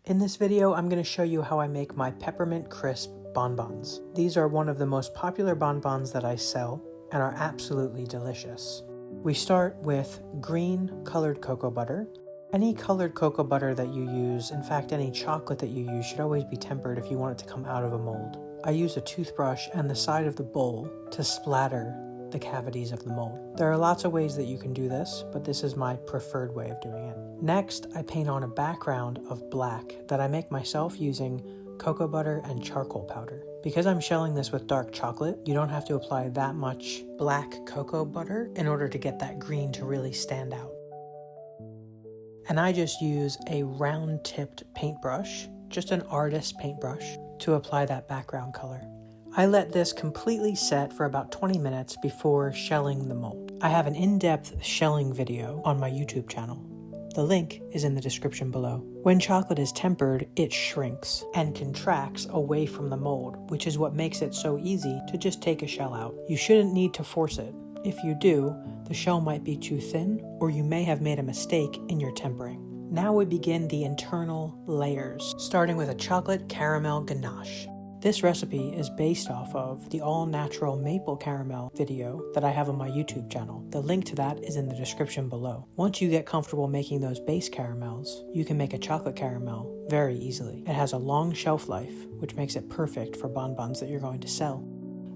In this video, I'm going to show you how I make my Peppermint Crisp Bonbons. These are one of the most popular bonbons that I sell and are absolutely delicious. We start with green colored cocoa butter. Any colored cocoa butter that you use, in fact any chocolate that you use, should always be tempered if you want it to come out of a mold. I use a toothbrush and the side of the bowl to splatter the cavities of the mold. There are lots of ways that you can do this, but this is my preferred way of doing it. Next, I paint on a background of black that I make myself using cocoa butter and charcoal powder. Because I'm shelling this with dark chocolate, you don't have to apply that much black cocoa butter in order to get that green to really stand out. And I just use a round-tipped paintbrush, just an artist paintbrush, to apply that background color. I let this completely set for about 20 minutes before shelling the mold. I have an in-depth shelling video on my YouTube channel. The link is in the description below. When chocolate is tempered, it shrinks and contracts away from the mold, which is what makes it so easy to just take a shell out. You shouldn't need to force it. If you do, the shell might be too thin, or you may have made a mistake in your tempering. Now we begin the internal layers, starting with a chocolate caramel ganache. This recipe is based off of the all-natural maple caramel video that I have on my YouTube channel. The link to that is in the description below. Once you get comfortable making those base caramels, you can make a chocolate caramel very easily. It has a long shelf life, which makes it perfect for bonbons that you're going to sell.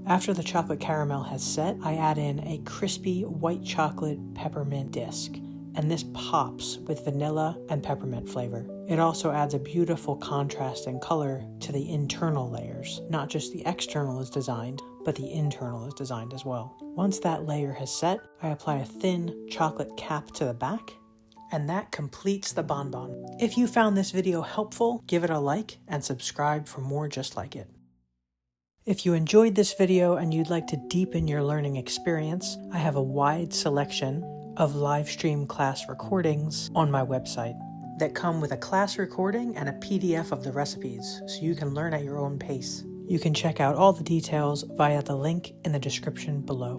After the chocolate caramel has set, I add in a crispy white chocolate peppermint disc, and this pops with vanilla and peppermint flavor. It also adds a beautiful contrast and color to the internal layers. Not just the external is designed, but the internal is designed as well. Once that layer has set, I apply a thin chocolate cap to the back, and that completes the bonbon. If you found this video helpful, give it a like and subscribe for more just like it. If you enjoyed this video and you'd like to deepen your learning experience, I have a wide selection of live stream class recordings on my website that come with a class recording and a PDF of the recipes, so you can learn at your own pace. You can check out all the details via the link in the description below.